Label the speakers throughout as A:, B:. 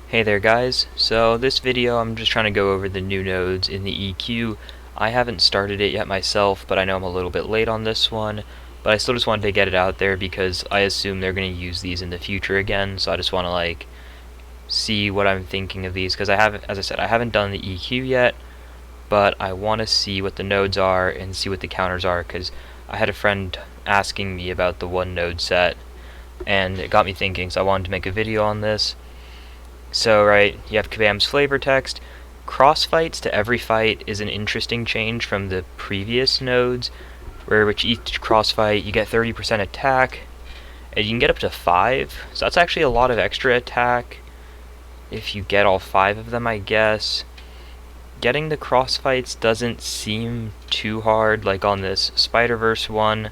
A: Hey there guys, so this video I'm just trying to go over the new nodes in the EQ. I haven't started it yet myself, but I know I'm a little bit late on this one, but I still just wanted to get it out there because I assume they're going to use these in the future again, so I just want to see what I'm thinking of these, because as I said, I haven't done the EQ yet, but I want to see what the nodes are and see what the counters are, because I had a friend asking me about the one node set, and it got me thinking, so I wanted to make a video on this. So, right, you have Kabam's flavor text. Crossfights to every fight is an interesting change from the previous nodes, where with each crossfight you get 30% attack, and you can get up to 5, so that's actually a lot of extra attack if you get all 5 of them, I guess. Getting the crossfights doesn't seem too hard, like on this Spider-Verse one.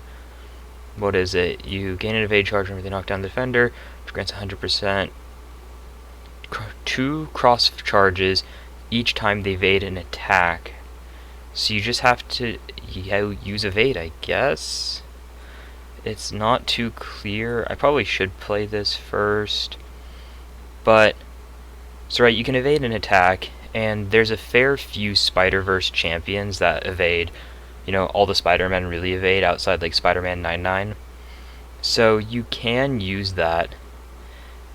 A: What is it? You gain an evade charge whenever they knock down the defender, which grants 100%. 2 cross charges each time they evade an attack. So you just have to use evade, I guess. It's not too clear. I probably should play this first. But, so right, you can evade an attack, and there's a fair few Spider-Verse champions that evade. You know, all the Spider-Men really evade outside like Spider-Man 99. So you can use that.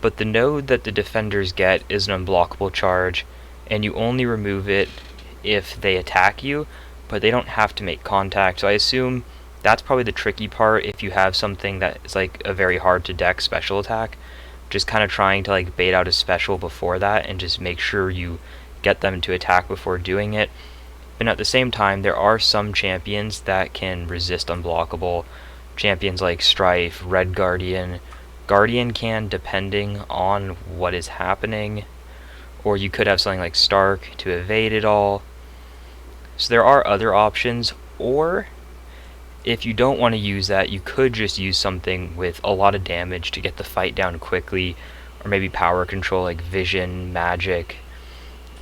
A: But the node that the defenders get is an unblockable charge, and you only remove it if they attack you, but they don't have to make contact. So I assume that's probably the tricky part if you have something that is like a very hard to deck special attack. Just kind of trying to like bait out a special before that and just make sure you get them to attack before doing it. But at the same time, there are some champions that can resist unblockable. Champions like Strife, Red Guardian. Guardian can, depending on what is happening, or you could have something like Stark to evade it all. So there are other options, or if you don't want to use that, you could just use something with a lot of damage to get the fight down quickly, or maybe power control like Vision, Magic,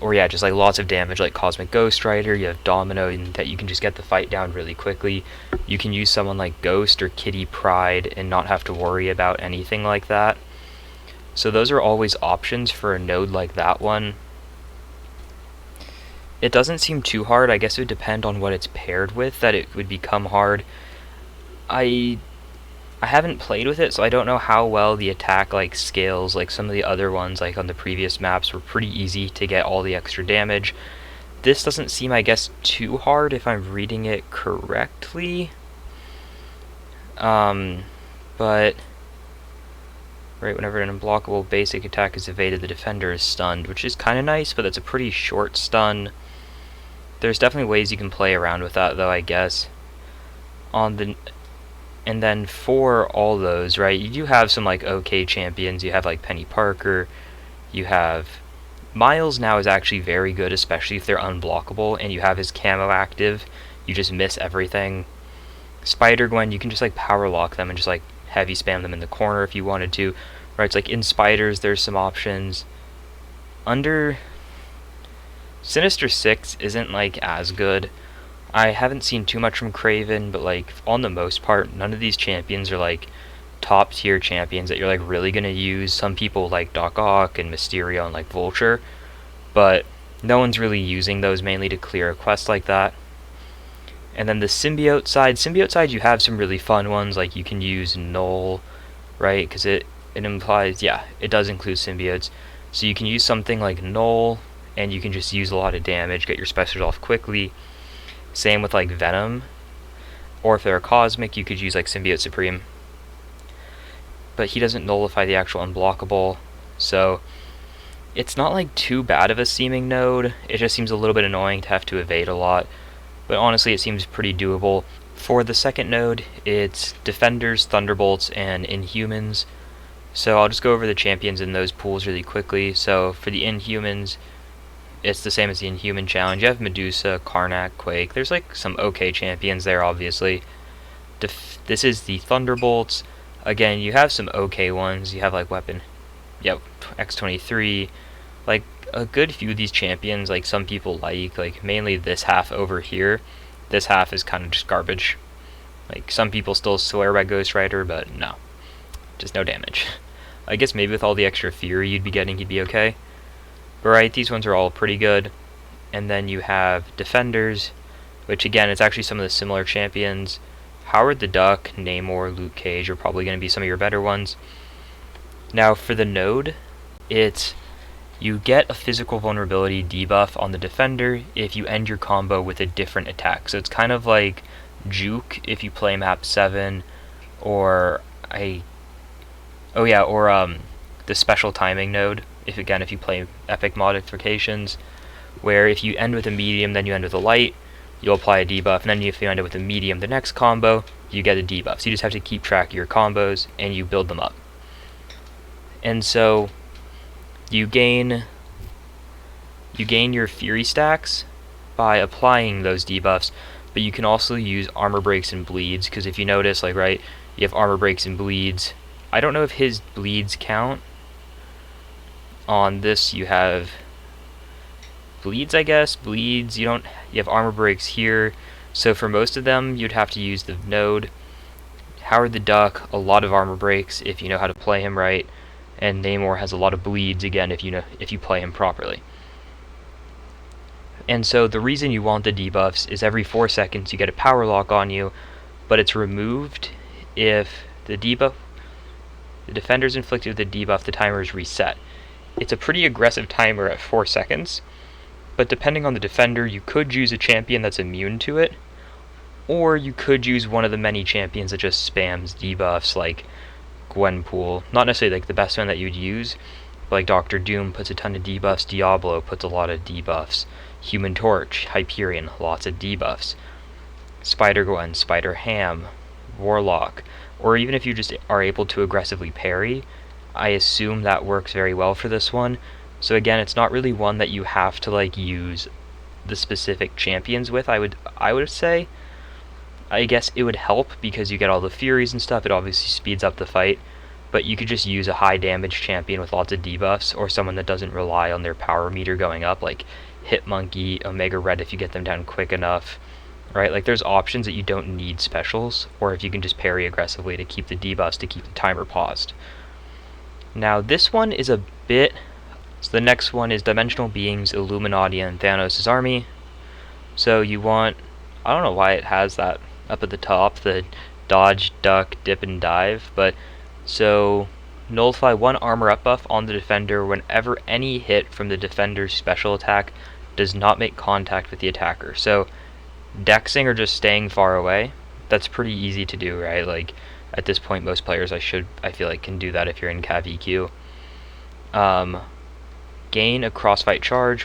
A: or yeah, just like lots of damage like Cosmic Ghost Rider. You have Domino, and that you can just get the fight down really quickly. You can use someone like Ghost or Kitty Pryde and not have to worry about anything like that. So those are always options for a node like that one. It doesn't seem too hard. I guess it would depend on what it's paired with that it would become hard. I haven't played with it, so I don't know how well the attack scales. Like some of the other ones, like on the previous maps, were pretty easy to get all the extra damage. This doesn't seem, I guess, too hard if I'm reading it correctly. But right, whenever an unblockable basic attack is evaded, the defender is stunned, which is kind of nice, but that's a pretty short stun. There's definitely ways you can play around with that, though, I guess. And then for all those, right, you do have some okay champions. You have Penny Parker. You have Miles now is actually very good, especially if they're unblockable and you have his camo active. You just miss everything. Spider-Gwen, you can just power lock them and just heavy spam them in the corner if you wanted to. Right, it's like in Spiders there's some options. Under Sinister Six isn't as good. I haven't seen too much from Kraven, but on the most part, none of these champions are top tier champions that you're really gonna use. Some people like Doc Ock and Mysterio and Vulture, but no one's really using those mainly to clear a quest like that. And then the symbiote side you have some really fun ones. You can use Null, right? Because it implies, yeah, it does include symbiotes. So you can use something like Null, and you can just use a lot of damage, get your specials off quickly. Same with Venom, or if they're cosmic, you could use Symbiote Supreme. But he doesn't nullify the actual unblockable, so it's not too bad of a seeming node. It just seems a little bit annoying to have to evade a lot, but honestly it seems pretty doable. For the second node, it's Defenders, Thunderbolts, and Inhumans. So I'll just go over the champions in those pools really quickly. So for the Inhumans, it's the same as the Inhuman challenge. You have Medusa, Karnak, Quake. There's some okay champions there, obviously. This is the Thunderbolts. Again, you have some okay ones. You have Weapon, yep, X-23. A good few of these champions, some people mainly this half over here. This half is kind of just garbage. Some people still swear by Ghost Rider, but no, just no damage. I guess maybe with all the extra Fury you'd be getting, he'd be okay. Right, these ones are all pretty good. And then you have defenders, which again, it's actually some of the similar champions. Howard the Duck, Namor, Luke Cage are probably going to be some of your better ones. Now for the node, it's you get a physical vulnerability debuff on the defender if you end your combo with a different attack. So it's kind of like Juke if you play map 7, or the special timing node if you play epic modifications, where if you end with a medium then you end with a light, you'll apply a debuff, and then if you end it with a medium the next combo, you get a debuff. So you just have to keep track of your combos and you build them up. And so you gain your Fury stacks by applying those debuffs, but you can also use armor breaks and bleeds, because if you notice, like, right, you have armor breaks and bleeds. I don't know if his bleeds count. On this you have bleeds, I guess. Bleeds, you have armor breaks here. So for most of them, you'd have to use the node. Howard the Duck, a lot of armor breaks if you know how to play him right, and Namor has a lot of bleeds again if you play him properly. And so the reason you want the debuffs is every 4 seconds you get a power lock on you, but it's removed if the defender's inflicted with the debuff, the timer is reset. It's a pretty aggressive timer at 4 seconds, but depending on the defender, you could use a champion that's immune to it, or you could use one of the many champions that just spams debuffs, like Gwenpool. Not necessarily like the best one that you'd use, but like Doctor Doom puts a ton of debuffs, Diablo puts a lot of debuffs, Human Torch, Hyperion, lots of debuffs, Spider-Gwen, Spider-Ham, Warlock, or even if you just are able to aggressively parry, I assume that works very well for this one. So again, it's not really one that you have to like use the specific champions with. I would say, I guess it would help because you get all the Furies and stuff. It obviously speeds up the fight, but you could just use a high damage champion with lots of debuffs, or someone that doesn't rely on their power meter going up, like Hitmonkey, Omega Red if you get them down quick enough, right? Like there's options that you don't need specials, or if you can just parry aggressively to keep the debuffs, to keep the timer paused. Now this one is a bit... So the next one is Dimensional Beings, Illuminati, and Thanos' Army. So you want... I don't know why it has that up at the top, the dodge, duck, dip, and dive, but... So nullify 1 armor up buff on the defender whenever any hit from the defender's special attack does not make contact with the attacker. So dexing or just staying far away, that's pretty easy to do, right? Like at this point most players I feel like can do that if you're in Cav EQ. Gain a crossfight charge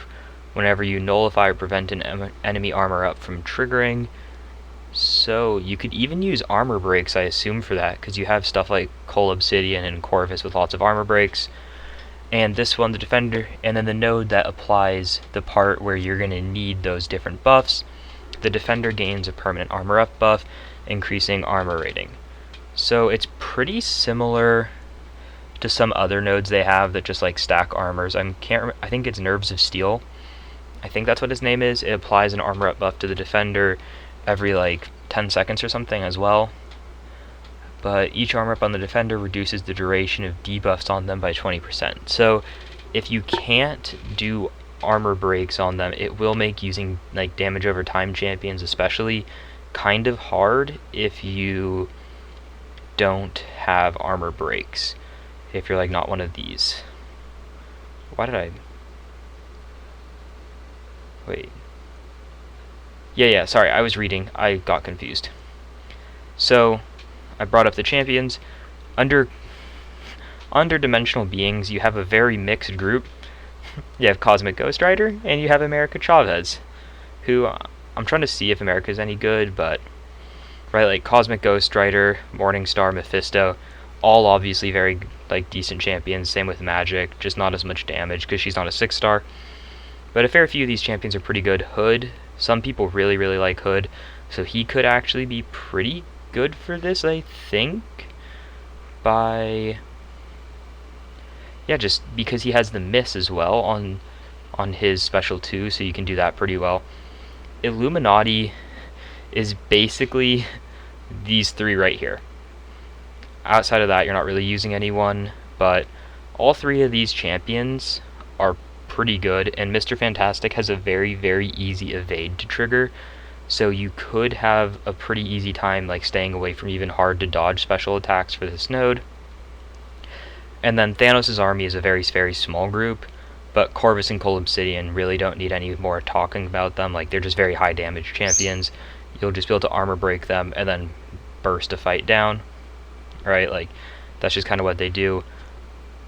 A: whenever you nullify or prevent an enemy armor up from triggering. So you could even use armor breaks, I assume, for that, because you have stuff like Cole Obsidian and Corvus with lots of armor breaks. And this one, the defender, and then the node that applies the part where you're going to need those different buffs. The defender gains a permanent armor up buff, increasing armor rating. So it's pretty similar to some other nodes they have that just like stack armors. I think it's Nerves of Steel. I think that's what his name is. It applies an armor up buff to the defender every like 10 seconds or something as well. But each armor up on the defender reduces the duration of debuffs on them by 20%. So if you can't do armor breaks on them, it will make using like damage over time champions especially kind of hard if you don't have armor breaks. If you're like not one of these. Wait. Yeah, sorry, I was reading. I got confused. So, I brought up the champions. Under Dimensional Beings, you have a very mixed group. You have Cosmic Ghost Rider, and you have America Chavez, who, I'm trying to see if America's any good, but, right, like Cosmic Ghost Rider, Morningstar, Mephisto, all obviously very, like, decent champions. Same with Magic, just not as much damage, because she's not a 6-star. But a fair few of these champions are pretty good. Hood, some people really, really like Hood, so he could actually be pretty good for this, I think. Just because he has the miss as well on his special 2, so you can do that pretty well. Illuminati is basically these 3 right here. Outside of that, you're not really using anyone, but all 3 of these champions are pretty good, and Mr. Fantastic has a very, very easy evade to trigger, so you could have a pretty easy time like staying away from even hard to dodge special attacks for this node. And then Thanos' army is a very, very small group, but Corvus and Cold Obsidian really don't need any more talking about them. Like, they're just very high damage champions. You'll just be able to armor break them and then burst a fight down, right? Like, that's just kind of what they do.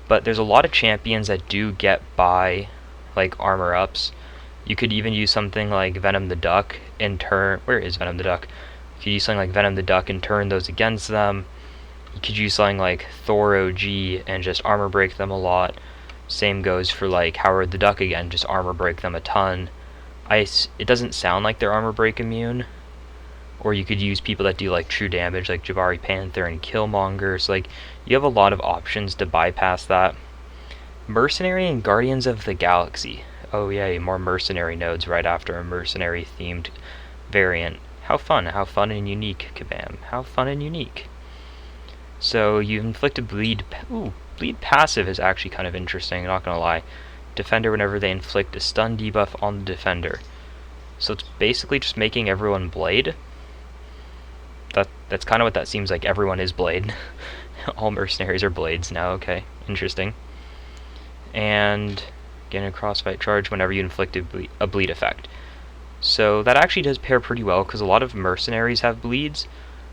A: But there's a lot of champions that do get by, like, armor ups. You could even use something like Venom the Duck and turn... Where is Venom the Duck? You could use something like Venom the Duck and turn those against them. You could use something like Thor OG and just armor break them a lot. Same goes for like Howard the Duck again, just armor break them a ton. It doesn't sound like they're armor break immune. Or you could use people that do like true damage, like Jabari Panther and Killmonger. So like, you have a lot of options to bypass that. Mercenary and Guardians of the Galaxy. Oh yay, more mercenary nodes right after a mercenary themed variant. How fun and unique, Kabam. How fun and unique. So you inflict a bleed. Ooh, bleed passive is actually kind of interesting, not gonna lie. Defender whenever they inflict a stun debuff on the defender. So it's basically just making everyone blade. That's kind of what that seems like. Everyone is blade. All mercenaries are blades now. Okay, interesting. And getting a crossfight charge whenever you inflict a bleed effect. So that actually does pair pretty well because a lot of mercenaries have bleeds.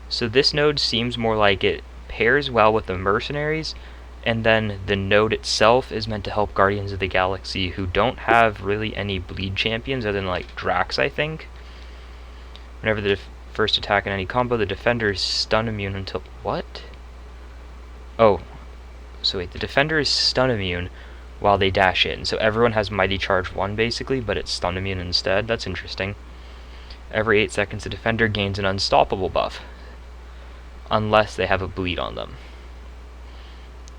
A: So this node seems more like it pairs well with the mercenaries, and then the node itself is meant to help Guardians of the Galaxy who don't have really any bleed champions other than like Drax, I think. Whenever the first attack in any combo, the defender is stun immune until... What? Oh, so wait, the defender is stun immune while they dash in. So everyone has Mighty Charge 1 basically, but it's stun immune instead. That's interesting. Every 8 seconds, the defender gains an unstoppable buff, unless they have a bleed on them.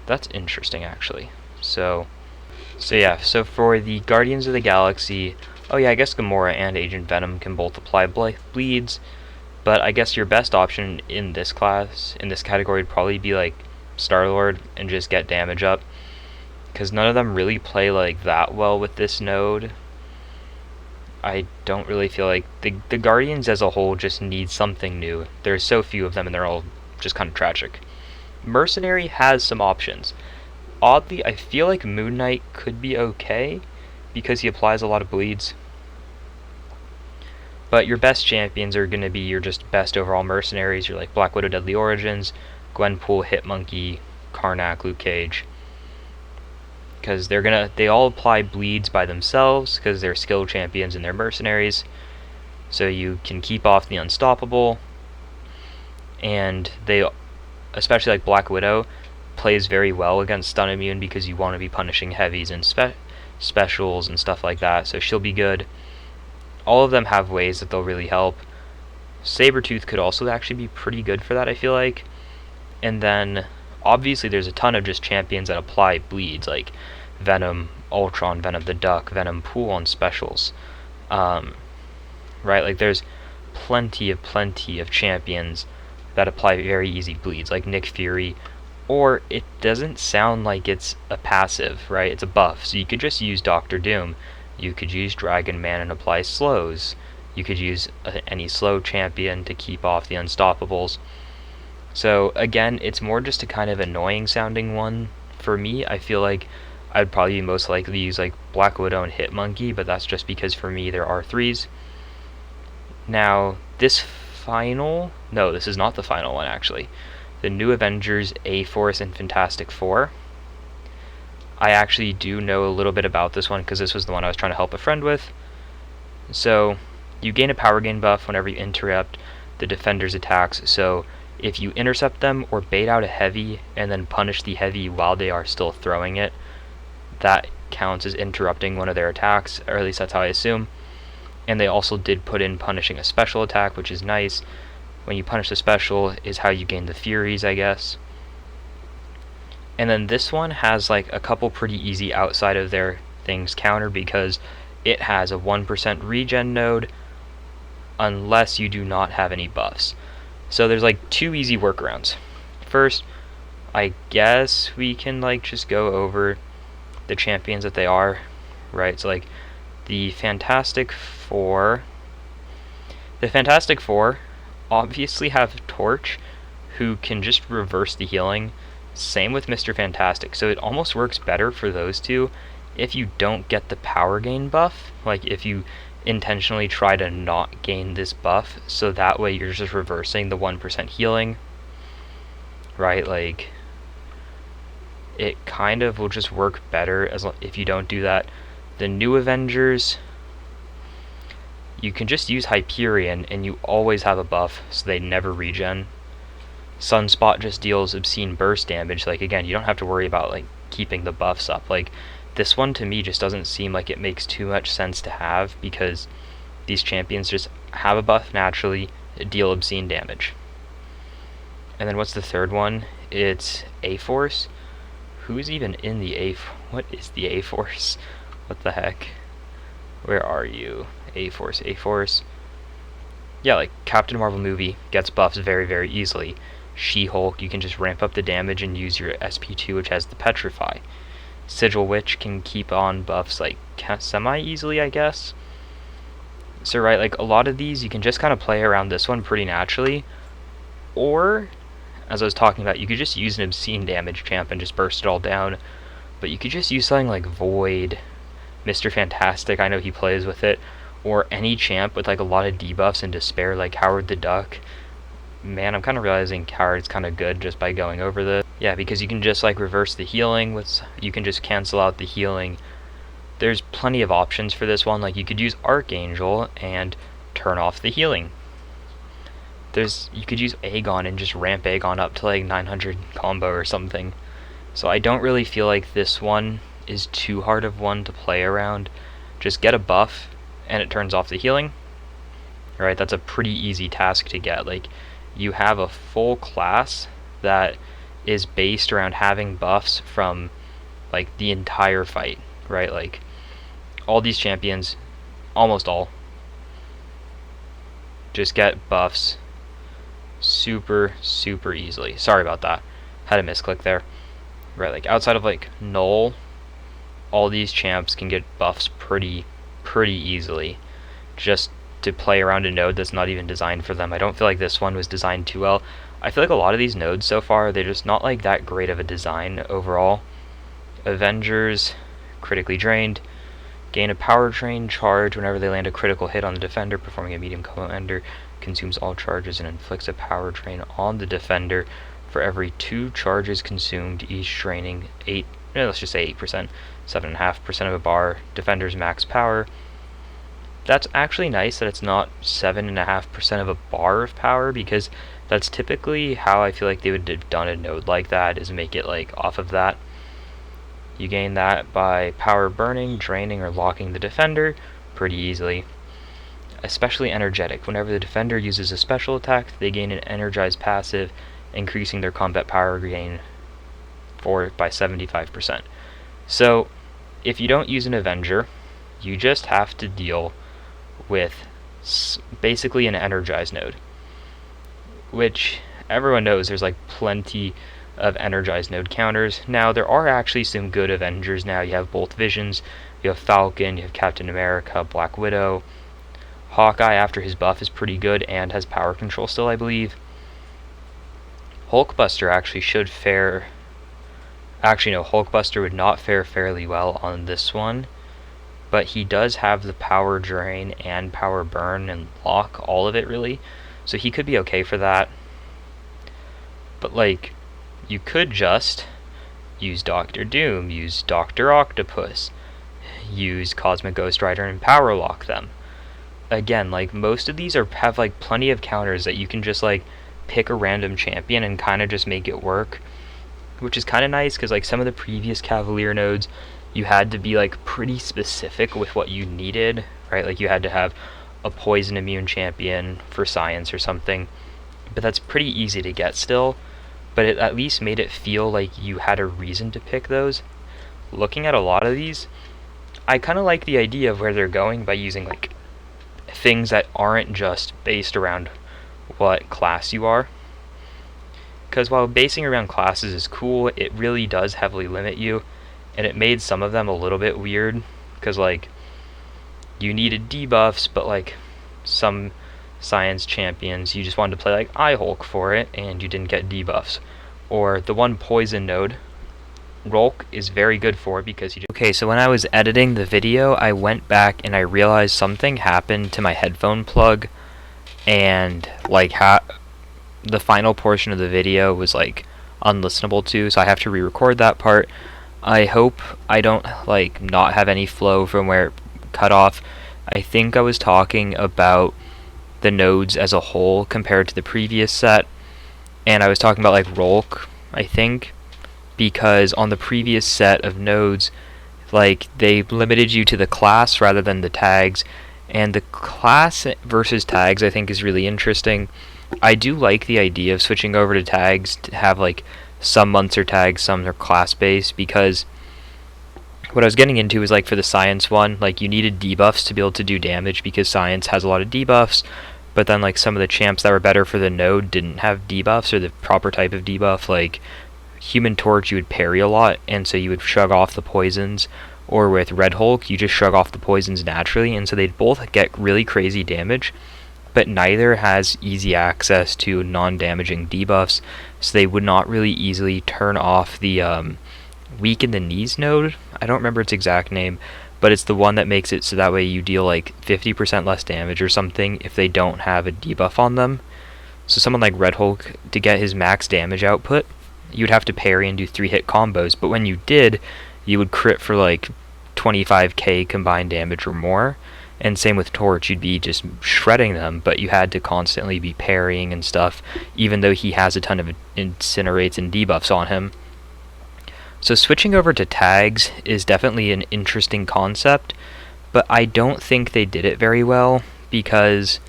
A: That's interesting, actually. So yeah, so for the Guardians of the Galaxy, oh yeah, I guess Gamora and Agent Venom can both apply bleeds, but I guess your best option in this class, in this category, would probably be like Star-Lord and just get damage up, because none of them really play like that well with this node. I don't really feel like the Guardians as a whole just need something new. There's so few of them and they're all just kind of tragic. Mercenary has some options. Oddly, I feel like Moon Knight could be okay because he applies a lot of bleeds. But your best champions are going to be your just best overall mercenaries. You're like Black Widow Deadly Origins, Gwenpool, Hitmonkey, Karnak, Luke Cage. Because they all apply bleeds by themselves because they're skill champions and they're mercenaries. So you can keep off the unstoppable. And they, especially like Black Widow, plays very well against stun immune because you want to be punishing heavies and specials and stuff like that, so she'll be good. All of them have ways that they'll really help. Sabretooth could also actually be pretty good for that, I feel like. And then obviously there's a ton of just champions that apply bleeds, like Venom, Ultron, Venom the Duck, Venom Pool on specials. Right, like there's plenty of champions that apply very easy bleeds, like Nick Fury, or it doesn't sound like it's a passive, right? It's a buff, so you could just use Doctor Doom. You could use Dragon Man and apply slows. You could use any slow champion to keep off the unstoppables. So again, it's more just a kind of annoying sounding one. For me, I feel like I'd probably most likely use like Black Widow and Hitmonkey, but that's just because for me there are 3s. Now, this is not the final one actually. The New Avengers, A-Force, and Fantastic Four. I actually do know a little bit about this one because this was the one I was trying to help a friend with. So, you gain a power gain buff whenever you interrupt the defender's attacks. So, if you intercept them or bait out a heavy and then punish the heavy while they are still throwing it, that counts as interrupting one of their attacks, or at least that's how I assume. And they also did put in punishing a special attack, which is nice. When you punish the special is how you gain the Furies, I guess. And then this one has like a couple pretty easy outside of their things counter because it has a 1% regen node unless you do not have any buffs. So there's like 2 easy workarounds. First, I guess we can like just go over the champions that they are right? So like the Fantastic Four obviously have Torch, who can just reverse the healing. Same with Mr. Fantastic. So it almost works better for those two if you don't get the power gain buff. Like if you intentionally try to not gain this buff, so that way you're just reversing the 1% healing, right? Like it kind of will just work better if you don't do that. The new Avengers, you can just use Hyperion and you always have a buff, so they never regen. Sunspot just deals obscene burst damage. Like again, you don't have to worry about like keeping the buffs up. Like this one to me just doesn't seem like it makes too much sense to have, because these champions just have a buff naturally, deal obscene damage. And then what's the third one? It's A-Force. Who's even in the what is the A-Force? What the heck? Where are you? A-Force, A-Force. Yeah, like Captain Marvel movie gets buffs very, very easily. She-Hulk, you can just ramp up the damage and use your SP2, which has the Petrify. Sigil Witch can keep on buffs like semi-easily, I guess. So right, like a lot of these you can just kind of play around this one pretty naturally. Or, as I was talking about, you could just use an obscene damage champ and just burst it all down. But you could just use something like Void, Mr. Fantastic, I know he plays with it, or any champ with like a lot of debuffs and despair, like Howard the Duck. Man, I'm kind of realizing Howard's kind of good just by going over this. Yeah, because you can just like reverse the healing you can just cancel out the healing. There's plenty of options for this one. Like you could use Archangel and turn off the healing. You could use Aegon and just ramp Aegon up to like 900 combo or something. So I don't really feel like this one is too hard of one to play around. Just get a buff and it turns off the healing. Right, that's a pretty easy task to get. Like you have a full class that is based around having buffs from like the entire fight, right? Like all these champions, almost all, just get buffs super, super easily. Sorry about that. Had a misclick there. Right, like outside of like Null, all these champs can get buffs pretty easily. Just to play around a node that's not even designed for them. I don't feel like this one was designed too well. I feel like a lot of these nodes so far, they're just not like that great of a design overall. Avengers, critically drained. Gain a power drain charge whenever they land a critical hit on the defender, performing a medium commander, consumes all charges and inflicts a power drain on the defender for every 2 charges consumed, each draining let's just say 8%, 7.5% of a bar, defender's max power. That's actually nice that it's not 7.5% of a bar of power, because that's typically how I feel like they would have done a node like that, is make it like off of that. You gain that by power burning, draining, or locking the defender pretty easily. Especially energetic. Whenever the defender uses a special attack, they gain an energized passive, increasing their combat power gain by 75%. So if you don't use an Avenger, you just have to deal with basically an energized node, which everyone knows there's like plenty of energized node counters. Now there are actually some good Avengers now. You have both Visions, you have Falcon, you have Captain America, Black Widow. Hawkeye after his buff is pretty good and has power control still, I believe. Hulkbuster actually should fare... Actually no, Hulkbuster would not fare fairly well on this one, but he does have the power drain and power burn and lock, all of it really, so he could be okay for that. But like, you could just use Doctor Doom, use Dr. Octopus, use Cosmic Ghost Rider and power lock them. Again, like most of these have like plenty of counters that you can just like pick a random champion and kind of just make it work, which is kind of nice, because like some of the previous Cavalier nodes, you had to be like pretty specific with what you needed, right? Like you had to have a poison immune champion for science or something, but that's pretty easy to get still. But it at least made it feel like you had a reason to pick those. Looking at a lot of these, I kind of like the idea of where they're going by using like things that aren't just based around what class you are. Because while basing around classes is cool, it really does heavily limit you, and it made some of them a little bit weird, because like you needed debuffs, but like some science champions, you just wanted to play like Eye-Hulk for it, and you didn't get debuffs. Or the one poison node, Rolk, is very good for because you just... Okay, so when I was editing the video, I went back and I realized something happened to my headphone plug, and like the final portion of the video was like unlistenable to, so I have to re-record that part. I hope I don't like not have any flow from where it cut off. I think I was talking about the nodes as a whole compared to the previous set, and I was talking about like Rolk, I think, because on the previous set of nodes, like they limited you to the class rather than the tags, and the class versus tags I think is really interesting. I do like the idea of switching over to tags to have like some months are tags, some are class based, because what I was getting into is like for the science one, like you needed debuffs to be able to do damage because science has a lot of debuffs, but then like some of the champs that were better for the node didn't have debuffs or the proper type of debuff. Like Human Torch, you would parry a lot, and so you would shrug off the poisons, or with Red Hulk, you just shrug off the poisons naturally, and so they'd both get really crazy damage, but neither has easy access to non-damaging debuffs, so they would not really easily turn off the weaken the knees node. I don't remember its exact name, but it's the one that makes it so that way you deal like 50% less damage or something if they don't have a debuff on them. So someone like Red Hulk, to get his max damage output, you'd have to parry and do 3-hit combos, but when you did, you would crit for like 25k combined damage or more, and same with Torch, you'd be just shredding them, but you had to constantly be parrying and stuff, even though he has a ton of incinerates and debuffs on him. So switching over to tags is definitely an interesting concept, but I don't think they did it very well, because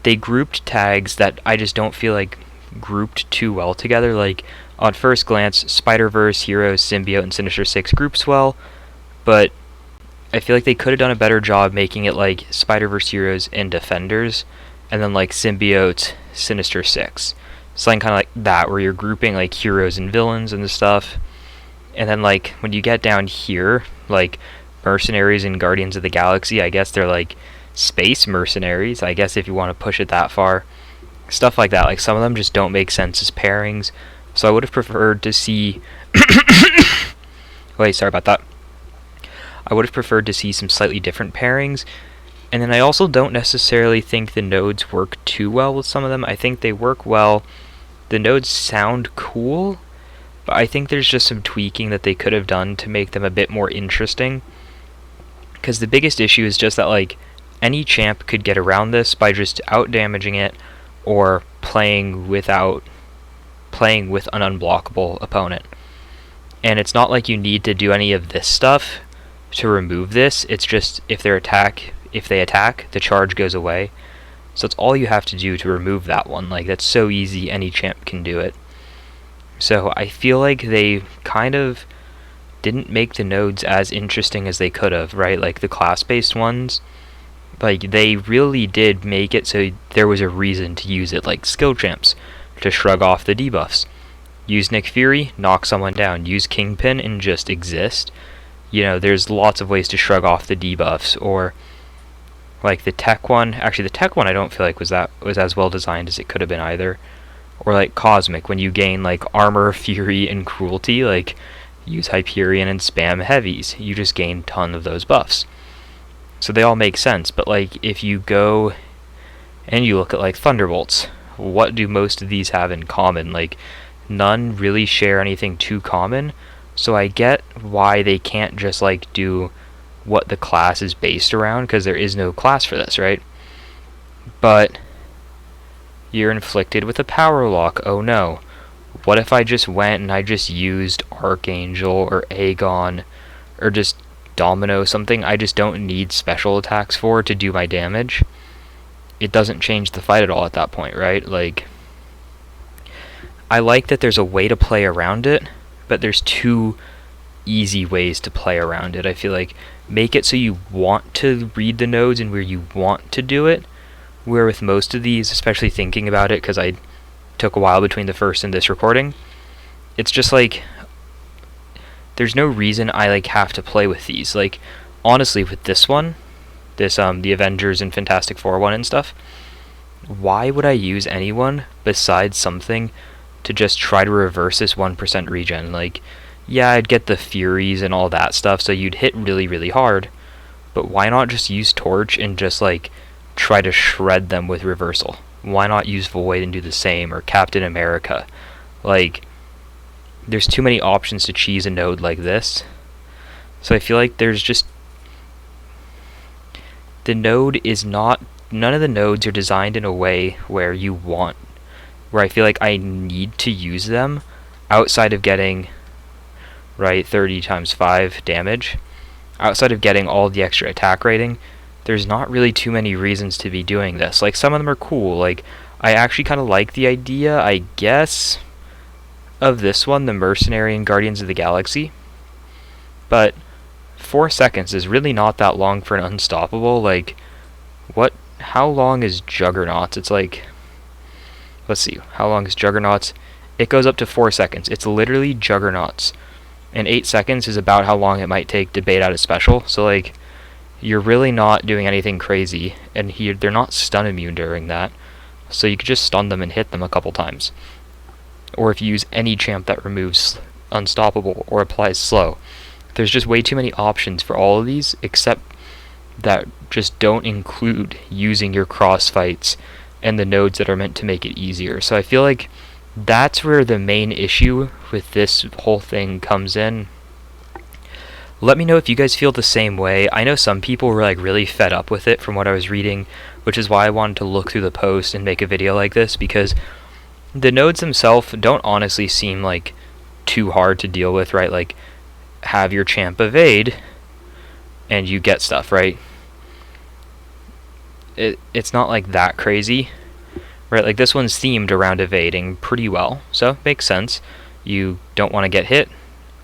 A: they grouped tags that I just don't feel like grouped too well together. Like, on first glance, Spider-Verse, Heroes, Symbiote, and Sinister Six groups well, but I feel like they could have done a better job making it like Spider-Verse, Heroes, and Defenders, and then like Symbiote, Sinister Six. Something kind of like that, where you're grouping like heroes and villains and stuff. And then like when you get down here, like Mercenaries and Guardians of the Galaxy, I guess they're like space mercenaries, I guess, if you want to push it that far. Stuff like that. Like some of them just don't make sense as pairings. So I would have preferred to see wait, sorry about that. I would have preferred to see some slightly different pairings. And then I also don't necessarily think the nodes work too well with some of them. I think they work well. The nodes sound cool, but I think there's just some tweaking that they could have done to make them a bit more interesting. Because the biggest issue is just that like any champ could get around this by just out-damaging it or playing with an unblockable opponent. And it's not like you need to do any of this stuff to remove this. It's just if they attack, the charge goes away. So it's all you have to do to remove that one. Like, that's so easy, any champ can do it. So I feel like they kind of didn't make the nodes as interesting as they could have, right? Like the class-based ones, like they really did make it so there was a reason to use it, like skill champs, to shrug off the debuffs. Use Nick Fury, knock someone down. Use Kingpin and just exist. You know, there's lots of ways to shrug off the debuffs. Or like the tech one. Actually, the tech one I don't feel like was as well designed as it could have been either. Or like Cosmic, when you gain like armor, fury, and cruelty, like use Hyperion and spam heavies. You just gain a ton of those buffs. So they all make sense. But like if you go and you look at like Thunderbolts, what do most of these have in common? Like none really share anything too common. So I get why they can't just like do what the class is based around, because there is no class for this, right? But you're inflicted with a power lock. Oh no. What if I just went and I just used Archangel or Aegon or just Domino, something I just don't need special attacks for to do my damage? It doesn't change the fight at all at that point, right? Like, I like that there's a way to play around it, but there's two easy ways to play around it. I feel like make it so you want to read the nodes and where you want to do it, where with most of these, especially thinking about it, because I took a while between the first and this recording, it's just like there's no reason I like have to play with these. Like honestly, with this one, this the Avengers and Fantastic Four one and stuff, why would I use anyone besides something to just try to reverse this 1% regen? Like, yeah, I'd get the Furies and all that stuff, so you'd hit really, really hard, but why not just use Torch and just, like, try to shred them with reversal? Why not use Void and do the same, or Captain America? Like, there's too many options to cheese a node like this, so I feel like there's just... the node is not... none of the nodes are designed in a way where I feel like I need to use them outside of getting, right, 30 times 5 damage. Outside of getting all the extra attack rating, there's not really too many reasons to be doing this. Like, some of them are cool. Like, I actually kind of like the idea, I guess, of this one, the Mercenary and Guardians of the Galaxy. But 4 seconds is really not that long for an Unstoppable. Like, how long is Juggernauts? It's like, let's see, how long is Juggernauts? It goes up to 4 seconds. It's literally Juggernauts. And 8 seconds is about how long it might take to bait out a special. So, like, you're really not doing anything crazy. And here, they're not stun immune during that. So you could just stun them and hit them a couple times. Or if you use any champ that removes Unstoppable or applies slow. There's just way too many options for all of these, except that just don't include using your crossfights and the nodes that are meant to make it easier. So I feel like that's where the main issue with this whole thing comes in. Let me know if you guys feel the same way. I know some people were like really fed up with it from what I was reading, which is why I wanted to look through the post and make a video like this, because the nodes themselves don't honestly seem like too hard to deal with, right? Like, have your champ evade and you get stuff, right? It's not like that crazy, right? Like, this one's themed around evading pretty well, so it makes sense. You don't want to get hit,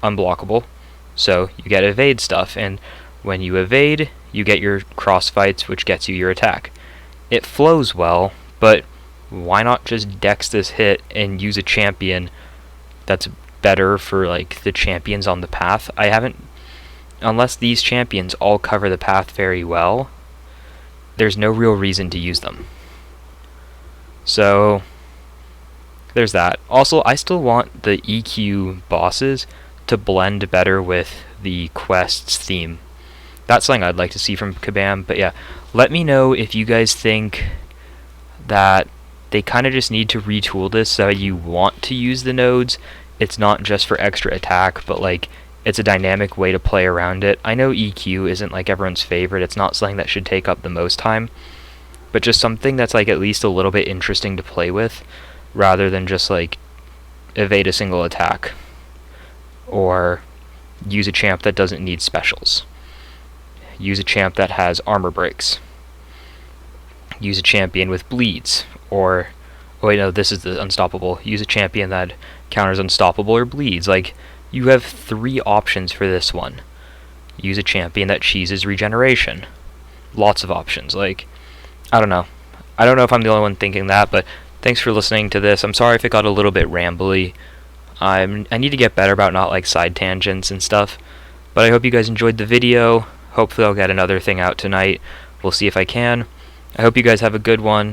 A: unblockable, so you get evade stuff, and when you evade, you get your crossfights, which gets you your attack. It flows well, but why not just dex this hit and use a champion that's better for, like, the champions on the path? Unless these champions all cover the path very well, there's no real reason to use them. So there's that. Also, I still want the EQ bosses to blend better with the quests theme. That's something I'd like to see from Kabam. But yeah, let me know if you guys think that they kind of just need to retool this so you want to use the nodes. It's not just for extra attack, but like, it's a dynamic way to play around it. I know EQ isn't like everyone's favorite. It's not something that should take up the most time, but just something that's like at least a little bit interesting to play with, rather than just like evade a single attack or use a champ that doesn't need specials. Use a champ that has armor breaks. Use a champion with bleeds, or oh wait, no, this is the Unstoppable. Use a champion that counters Unstoppable or bleeds. Like, you have 3 options for this one. Use a champion that cheeses regeneration. Lots of options. Like, I don't know. I don't know if I'm the only one thinking that, but thanks for listening to this. I'm sorry if it got a little bit rambly. I need to get better about not like side tangents and stuff. But I hope you guys enjoyed the video. Hopefully I'll get another thing out tonight. We'll see if I can. I hope you guys have a good one.